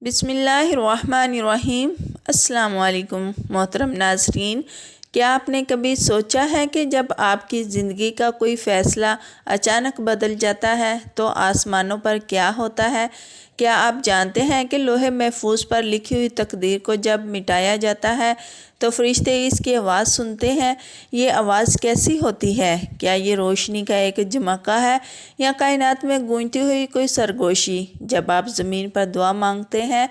بسم اللہ الرحمن الرحیم۔ السلام علیکم محترم ناظرین، کیا آپ نے کبھی سوچا ہے کہ جب آپ کی زندگی کا کوئی فیصلہ اچانک بدل جاتا ہے تو آسمانوں پر کیا ہوتا ہے؟ کیا آپ جانتے ہیں کہ لوح محفوظ پر لکھی ہوئی تقدیر کو جب مٹایا جاتا ہے تو فرشتے اس کی آواز سنتے ہیں؟ یہ آواز کیسی ہوتی ہے؟ کیا یہ روشنی کا ایک جھمکا ہے یا کائنات میں گونجتی ہوئی کوئی سرگوشی؟ جب آپ زمین پر دعا مانگتے ہیں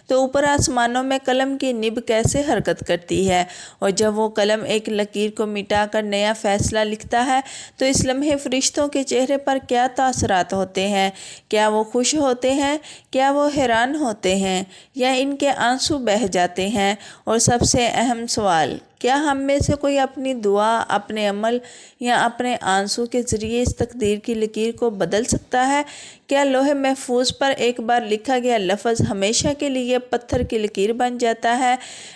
تو اوپر آسمانوں میں قلم کی نب کیسے حرکت کرتی ہے، اور جب وہ قلم ایک لکیر کو مٹا کر نیا فیصلہ لکھتا ہے تو اس لمحے فرشتوں کے چہرے پر کیا تاثرات ہوتے ہیں؟ کیا وہ خوش ہوتے ہیں؟ کیا وہ حیران ہوتے ہیں؟ یا ان کے آنسو بہہ جاتے ہیں؟ اور سب سے اہم سوال، کیا ہم میں سے کوئی اپنی دعا، اپنے عمل یا اپنے آنسو کے ذریعے اس تقدیر کی لکیر کو بدل سکتا ہے؟ کیا لوح محفوظ پر ایک بار لکھا گیا لفظ ہمیشہ کے لیے پتھر کی لکیر بن جاتا ہے؟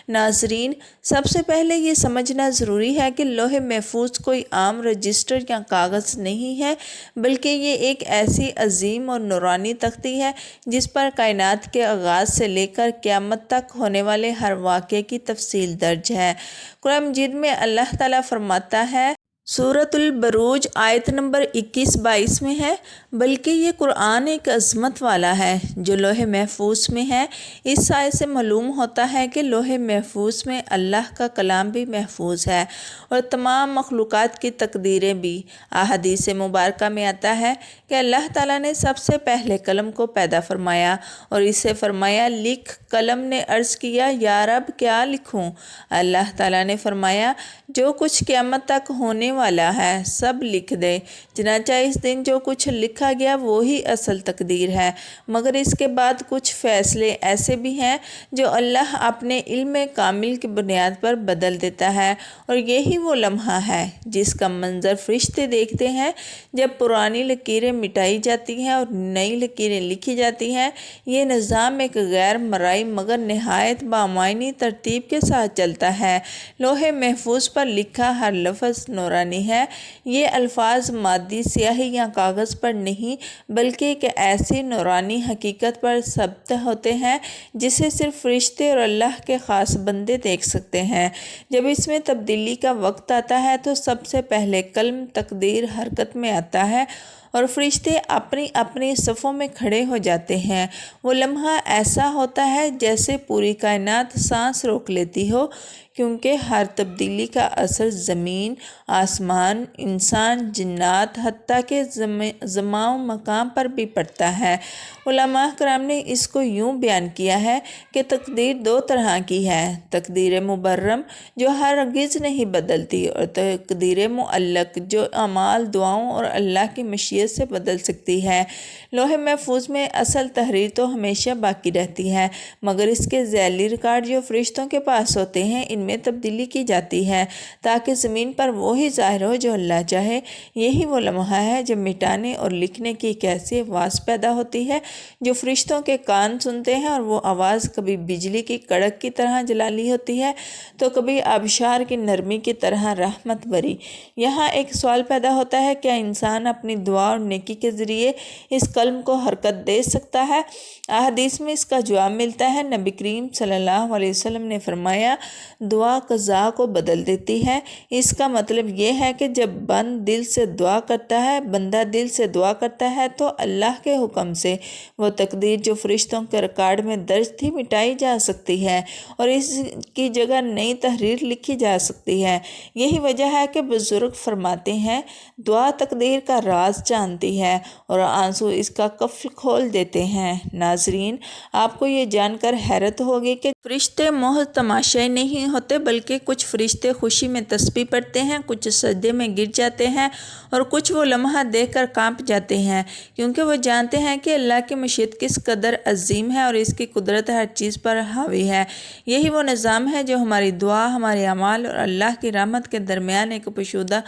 ناظرین، سب سے پہلے یہ سمجھنا ضروری ہے کہ لوح محفوظ کوئی عام رجسٹر یا کاغذ نہیں ہے، بلکہ یہ ایک ایسی عظیم اور نورانی تختی ہے جس پر کائنات کے آغاز سے لے کر قیامت تک ہونے والے ہر واقعے کی تفصیل درج ہے۔ قرآن مجید میں اللہ تعالیٰ فرماتا ہے، سورۃ البروج آیت نمبر 21-22 میں ہے، بلکہ یہ قرآن ایک عظمت والا ہے جو لوح محفوظ میں ہے۔ اس آیت سے معلوم ہوتا ہے کہ لوح محفوظ میں اللہ کا کلام بھی محفوظ ہے اور تمام مخلوقات کی تقدیریں بھی۔ احادیث مبارکہ میں آتا ہے کہ اللہ تعالیٰ نے سب سے پہلے قلم کو پیدا فرمایا اور اسے فرمایا لکھ۔ قلم نے عرض کیا، یا رب کیا لکھوں؟ اللہ تعالیٰ نے فرمایا، جو کچھ قیامت تک ہونے والا ہے سب لکھ دے۔ چنانچہ اس دن جو کچھ لکھا گیا وہی اصل تقدیر ہے، مگر اس کے بعد کچھ فیصلے ایسے بھی ہیں جو اللہ اپنے علم کامل کی بنیاد پر بدل دیتا ہے، اور یہی وہ لمحہ ہے جس کا منظر فرشتے دیکھتے ہیں جب پرانی لکیریں مٹائی جاتی ہیں اور نئی لکیریں لکھی جاتی ہیں۔ یہ نظام ایک غیر مرئی مگر نہایت بامعنی ترتیب کے ساتھ چلتا ہے۔ لوح محفوظ پر لکھا ہر لفظ نورانی ہے۔ یہ الفاظ مادی سیاہی یا کاغذ پر نہیں، بلکہ ایک ایسی نورانی حقیقت پر ثبت ہوتے ہیں جسے صرف فرشتے اور اللہ کے خاص بندے دیکھ سکتے ہیں۔ جب اس میں تبدیلی کا وقت آتا ہے تو سب سے پہلے قلم تقدیر حرکت میں آتا ہے اور فرشتے اپنی اپنی صفوں میں کھڑے ہو جاتے ہیں۔ وہ لمحہ ایسا ہوتا ہے جیسے پوری کائنات سانس روک لیتی ہو، کیونکہ ہر تبدیلی کا اثر زمین، آسمان، انسان، جنات، حتیٰ کہ زمان و مکان پر بھی پڑتا ہے۔ علماء کرام نے اس کو یوں بیان کیا ہے کہ تقدیر دو طرح کی ہے: تقدیر مبرم جو ہرگز نہیں بدلتی، اور تقدیر معلق جو اعمال، دعاؤں اور اللہ کی مشیت سے بدل سکتی ہے۔ لوح محفوظ میں اصل تحریر تو ہمیشہ باقی رہتی ہے، مگر اس کے ذیلی ریکارڈ جو فرشتوں کے پاس ہوتے ہیں ان میں تبدیلی کی جاتی ہے تاکہ زمین پر وہی ظاہر ہو جو اللہ چاہے۔ یہی وہ لمحہ ہے جب مٹانے اور لکھنے کی ایک ایسی آواز پیدا ہوتی ہے جو فرشتوں کے کان سنتے ہیں، اور وہ آواز کبھی بجلی کی کڑک کی طرح جلالی ہوتی ہے تو کبھی آبشار کی نرمی کی طرح رحمت بری۔ یہاں ایک سوال پیدا ہوتا ہے، کیا انسان اپنی دعا اور نیکی کے ذریعے اس قلم کو حرکت دے سکتا ہے؟ احادیث میں اس کا جواب ملتا ہے۔ نبی کریم صلی اللہ علیہ وسلم نے فرمایا، دعا قضا کو بدل دیتی ہے۔ اس کا مطلب یہ ہے کہ جب بندہ دل سے دعا کرتا ہے تو اللہ کے حکم سے وہ تقدیر جو فرشتوں کے ریکارڈ میں درج تھی مٹائی جا سکتی ہے اور اس کی جگہ نئی تحریر لکھی جا سکتی ہے۔ یہی وجہ ہے کہ بزرگ فرماتے ہیں، دعا تقدیر کا راز جانتی ہے اور آنسو اس کا قفل کھول دیتے ہیں۔ ناظرین، آپ کو یہ جان کر حیرت ہوگی کہ فرشتے محض تماشائی نہیں ہوتے، بلکہ کچھ فرشتے خوشی میں تسبیح پڑھتے ہیں، کچھ سجدے میں گر جاتے ہیں اور کچھ وہ لمحہ دیکھ کر کانپ جاتے ہیں، کیونکہ وہ جانتے ہیں کہ اللہ کی مشیت کس قدر عظیم ہے اور اس کی قدرت ہر چیز پر حاوی ہے۔ یہی وہ نظام ہے جو ہماری دعا، ہمارے اعمال اور اللہ کی رحمت کے درمیان ایک پوشیدہ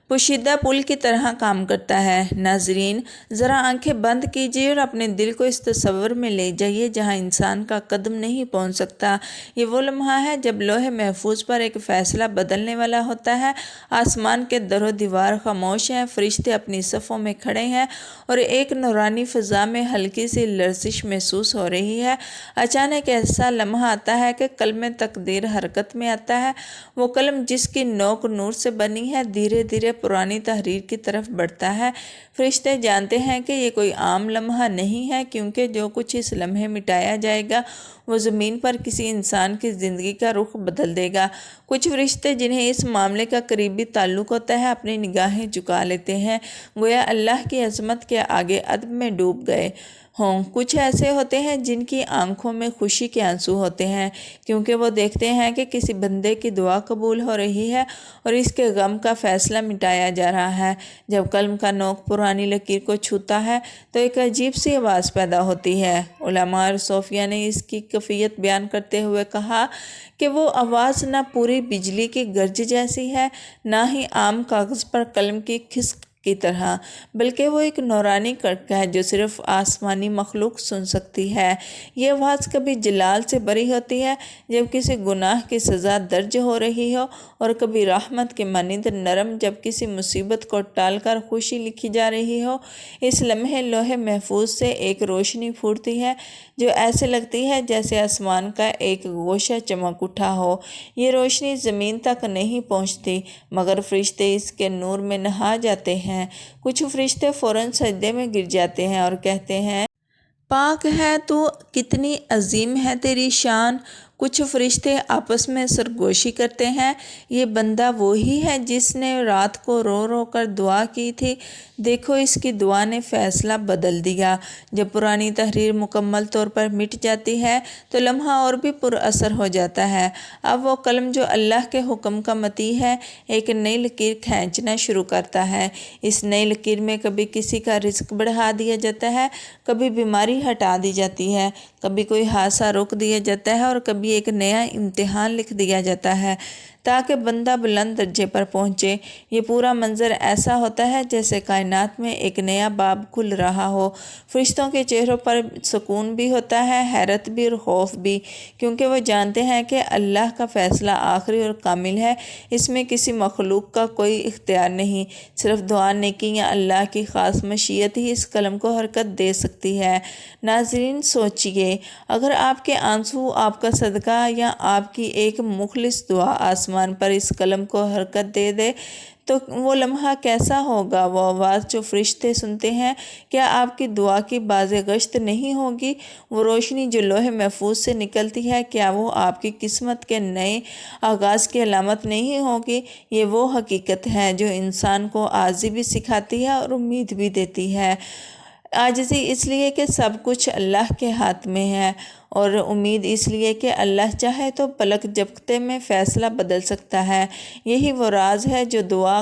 پوشیدہ پل کی طرح کام کرتا ہے۔ ناظرین، ذرا آنکھیں بند کیجیے اور اپنے دل کو اس تصور میں لے جائیے جہاں انسان کا قدم نہیں پہنچ سکتا۔ یہ وہ لمحہ ہے جب لوح محفوظ پر ایک فیصلہ بدلنے والا ہوتا ہے۔ آسمان کے در و دیوار خاموش ہیں، فرشتے اپنی صفوں میں کھڑے ہیں اور ایک نورانی فضا میں ہلکی سی لرزش محسوس ہو رہی ہے۔ اچانک ایسا لمحہ آتا ہے کہ قلم تقدیر حرکت میں آتا ہے۔ وہ قلم جس کی نوک نور سے بنی ہے دھیرے دھیرے پرانی تحریر کی طرف بڑھتا ہے۔ فرشتے جانتے ہیں کہ یہ کوئی عام لمحہ نہیں ہے، کیونکہ جو کچھ اس لمحے مٹایا جائے گا وہ زمین پر کسی انسان کی زندگی کا رخ بدل دے گا۔ کچھ فرشتے جنہیں اس معاملے کا قریبی تعلق ہوتا ہے اپنی نگاہیں جھکا لیتے ہیں، گویا اللہ کی عظمت کے آگے ادب میں ڈوب گئے ہوں۔ کچھ ایسے ہوتے ہیں جن کی آنکھوں میں خوشی کے آنسو ہوتے ہیں، کیونکہ وہ دیکھتے ہیں کہ کسی بندے کی دعا قبول ہو رہی ہے اور اس کے غم کا فیصلہ مٹایا جا رہا ہے۔ جب قلم کا نوک پرانی لکیر کو چھوتا ہے تو ایک عجیب سی آواز پیدا ہوتی ہے۔ علماء اور صوفیہ نے اس کی کیفیت بیان کرتے ہوئے کہا کہ وہ آواز نہ پوری بجلی کی گرج جیسی ہے، نہ ہی عام کاغذ پر قلم کی کھسک کی طرح، بلکہ وہ ایک نورانی کڑک ہے جو صرف آسمانی مخلوق سن سکتی ہے۔ یہ آواز کبھی جلال سے بھری ہوتی ہے جب کسی گناہ کی سزا درج ہو رہی ہو، اور کبھی رحمت کے مانند نرم جب کسی مصیبت کو ٹال کر خوشی لکھی جا رہی ہو۔ اس لمحے لوح محفوظ سے ایک روشنی پھوٹتی ہے جو ایسے لگتی ہے جیسے آسمان کا ایک گوشہ چمک اٹھا ہو۔ یہ روشنی زمین تک نہیں پہنچتی، مگر فرشتے اس کے نور میں نہا جاتے ہیں۔ کچھ فرشتے فوراً سجدے میں گر جاتے ہیں اور کہتے ہیں، پاک ہے تو، کتنی عظیم ہے تیری شان۔ کچھ فرشتے آپس میں سرگوشی کرتے ہیں، یہ بندہ وہی ہے جس نے رات کو رو رو کر دعا کی تھی، دیکھو اس کی دعا نے فیصلہ بدل دیا۔ جب پرانی تحریر مکمل طور پر مٹ جاتی ہے تو لمحہ اور بھی پر اثر ہو جاتا ہے۔ اب وہ قلم جو اللہ کے حکم کا مطیع ہے ایک نئی لکیر کھینچنا شروع کرتا ہے۔ اس نئی لکیر میں کبھی کسی کا رزق بڑھا دیا جاتا ہے، کبھی بیماری ہٹا دی جاتی ہے، کبھی کوئی حادثہ روک دیا جاتا ہے اور کبھی ایک نیا امتحان لکھ دیا جاتا ہے تاکہ بندہ بلند درجے پر پہنچے۔ یہ پورا منظر ایسا ہوتا ہے جیسے کائنات میں ایک نیا باب کھل رہا ہو۔ فرشتوں کے چہروں پر سکون بھی ہوتا ہے، حیرت بھی اور خوف بھی، کیونکہ وہ جانتے ہیں کہ اللہ کا فیصلہ آخری اور کامل ہے، اس میں کسی مخلوق کا کوئی اختیار نہیں، صرف دعا، نیکی یا اللہ کی خاص مشیت ہی اس قلم کو حرکت دے سکتی ہے۔ ناظرین، سوچئے، اگر آپ کے آنسو، آپ کا صدقہ یا آپ کی ایک مخلص دعا آسمان پر اس قلم کو حرکت دے دے تو وہ لمحہ کیسا ہوگا؟ وہ آواز جو فرشتے سنتے ہیں، کیا آپ کی دعا کی باز گشت نہیں ہوگی؟ وہ روشنی جو لوح محفوظ سے نکلتی ہے، کیا وہ آپ کی قسمت کے نئے آغاز کی علامت نہیں ہوگی؟ یہ وہ حقیقت ہے جو انسان کو عاجزی بھی سکھاتی ہے اور امید بھی دیتی ہے۔ عاجزی اس لیے کہ سب کچھ اللہ کے ہاتھ میں ہے، اور امید اس لیے کہ اللہ چاہے تو پلک جھپکتے میں فیصلہ بدل سکتا ہے۔ یہی وہ راز ہے جو دعا